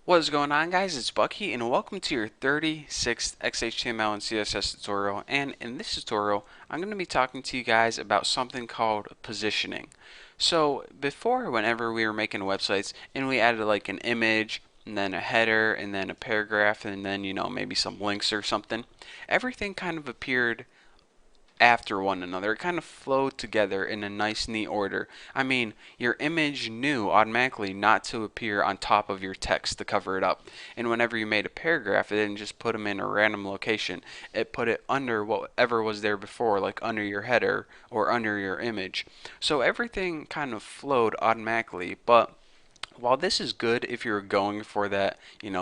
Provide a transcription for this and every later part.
What is going on, guys? It's Bucky and welcome to your 36th XHTML and CSS tutorial. And in this tutorial I'm going to be talking to you guys about something called positioning. So before, whenever we were making websites and we added like an image and then a header and then a paragraph and then maybe some links or something, everything kind of appeared after one another. It kind of flowed together in a nice, neat order. I mean, your image knew automatically not to appear on top of your text to cover it up. And whenever you made a paragraph, it didn't just put them in a random location. It put it under whatever was there before, like under your header or under your image. So everything kind of flowed automatically, but while this is good if you're going for that,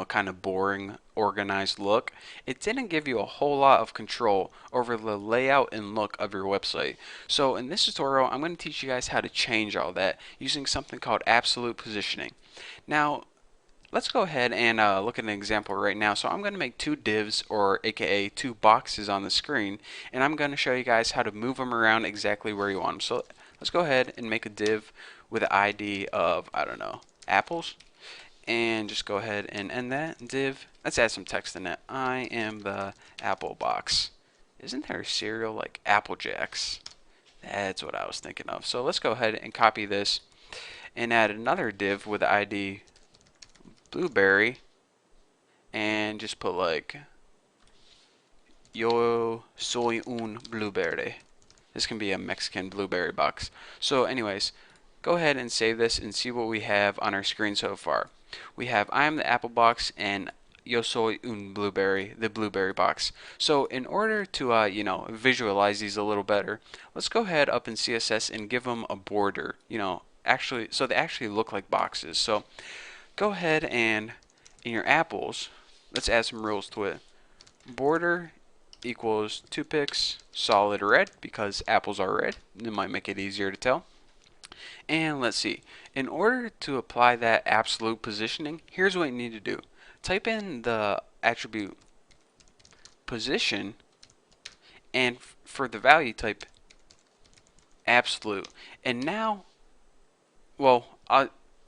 kind of boring, organized look, it didn't give you a whole lot of control over the layout and look of your website. So in this tutorial, I'm going to teach you guys how to change all that using something called absolute positioning. Now, let's go ahead and look at an example right now. So I'm going to make two divs, or aka two boxes on the screen, and I'm going to show you guys how to move them around exactly where you want them. So let's go ahead and make a div with an ID of, I don't know, apples, and just go ahead and end that div. Let's add some text in it. I am the apple box. Isn't there a cereal like Apple Jacks? That's what I was thinking of. So let's go ahead and copy this and add another div with the ID blueberry, and just put like yo soy un blueberry. This can be a Mexican blueberry box. So anyways, go ahead and save this and see what we have on our screen so far. We have I am the apple box and yo soy un blueberry, the blueberry box. So in order to visualize these a little better, let's go ahead up in CSS and give them a border, actually, so they actually look like boxes. So go ahead and in your apples, let's add some rules to it. Border equals 2 pixels solid red, because apples are red. It might make it easier to tell. And let's see, in order to apply that absolute positioning, here's what you need to do. Type in the attribute position, and for the value type absolute. And now, well,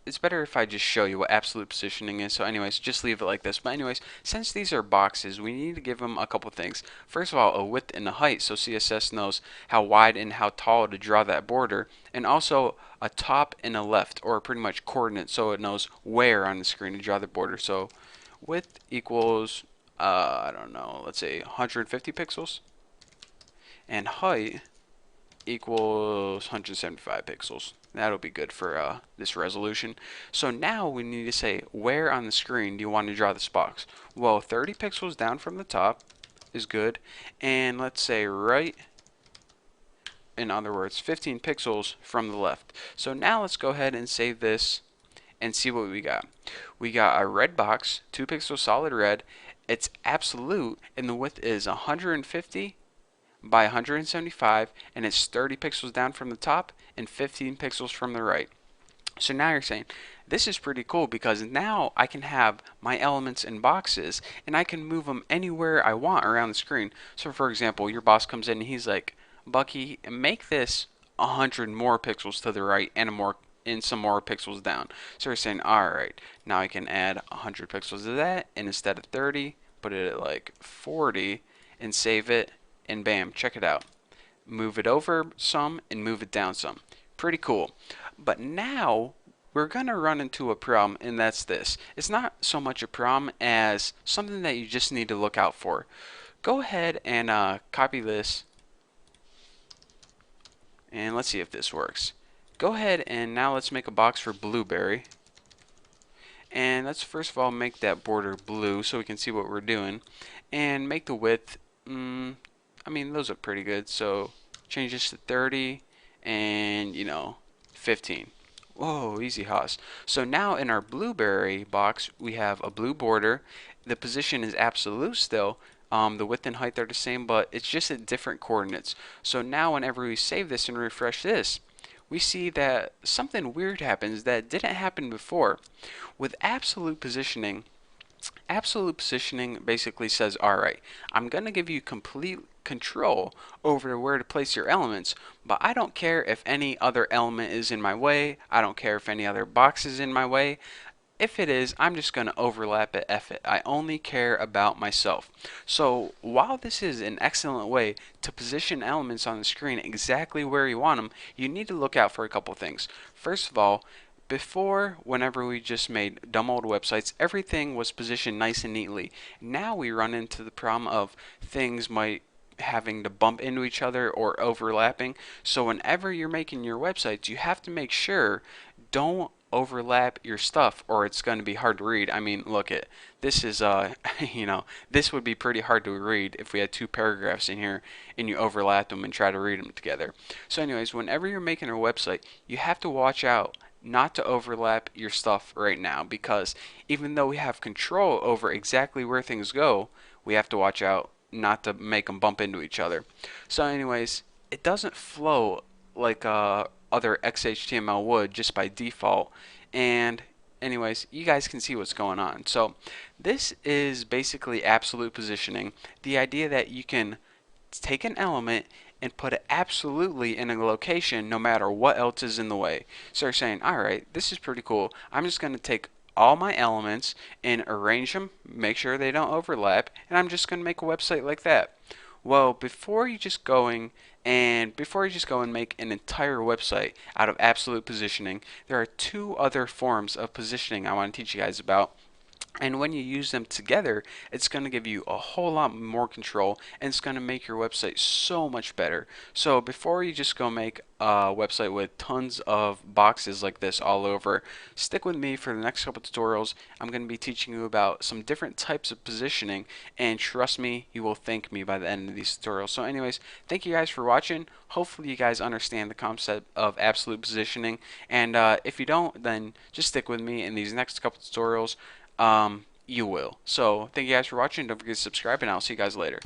it's better if I just show you what absolute positioning is. So anyways, just leave it like this. But anyways, since these are boxes, we need to give them a couple things. First of all, a width and a height, so CSS knows how wide and how tall to draw that border. And also a top and a left, or pretty much coordinates, so it knows where on the screen to draw the border. So width equals, I don't know, let's say 150 pixels. And height equals 175 pixels. That'll be good for this resolution. So now we need to say, where on the screen do you want to draw this box? Well, 30 pixels down from the top is good, and let's say right, in other words, 15 pixels from the left. So now let's go ahead and save this and see what we got. We got a red box, 2 pixels solid red. It's absolute, and the width is 150 by 175, and it's 30 pixels down from the top and 15 pixels from the right. So now you're saying, this is pretty cool, because now I can have my elements in boxes and I can move them anywhere I want around the screen. So for example, your boss comes in and he's like, Bucky, make this 100 more pixels to the right and some more pixels down. So we're saying, alright, now I can add 100 pixels to that, and instead of 30, put it at like 40 and save it, and bam, check it out. Move it over some and move it down some. Pretty cool. But now we're going to run into a problem, and that's this. It's not so much a problem as something that you just need to look out for. Go ahead and copy this, and let's see if this works. Go ahead and now let's make a box for blueberry. And let's first of all make that border blue so we can see what we're doing. And make the width, I mean, those look pretty good, so change this to 30 and, 15. Whoa, easy Haas. So now in our blueberry box, we have a blue border. The position is absolute still. The width and height are the same, but it's just at different coordinates. So now whenever we save this and refresh this, we see that something weird happens that didn't happen before. With absolute positioning basically says, alright, I'm going to give you complete control over where to place your elements, but I don't care if any other element is in my way. I don't care if any other box is in my way. If it is, I'm just going to overlap it, F it. I only care about myself. So while this is an excellent way to position elements on the screen exactly where you want them, you need to look out for a couple things. First of all, before, whenever we just made dumb old websites, everything was positioned nice and neatly. Now we run into the problem of things might having to bump into each other or overlapping. So whenever you're making your websites, you have to make sure don't overlap your stuff or it's going to be hard to read. I mean, look at this is this would be pretty hard to read if we had two paragraphs in here and you overlap them and try to read them together. So anyways, whenever you're making a website, you have to watch out not to overlap your stuff right now, because even though we have control over exactly where things go, we have to watch out not to make them bump into each other. So anyways, it doesn't flow like other XHTML would just by default. And anyways, you guys can see what's going on. So this is basically absolute positioning. The idea that you can take an element and put it absolutely in a location no matter what else is in the way. So you're saying, alright, this is pretty cool. I'm just going to take all my elements and arrange them, make sure they don't overlap, and I'm just going to make a website like that. Well, before you just go and make an entire website out of absolute positioning, there are two other forms of positioning I want to teach you guys about. And when you use them together, it's going to give you a whole lot more control, and it's going to make your website so much better. So before you just go make a website with tons of boxes like this all over, stick with me for the next couple tutorials. I'm going to be teaching you about some different types of positioning, and trust me, you will thank me by the end of these tutorials. So anyways, thank you guys for watching. Hopefully you guys understand the concept of absolute positioning, and if you don't, then just stick with me in these next couple tutorials. You will. So thank you guys for watching. Don't forget to subscribe, and I'll see you guys later.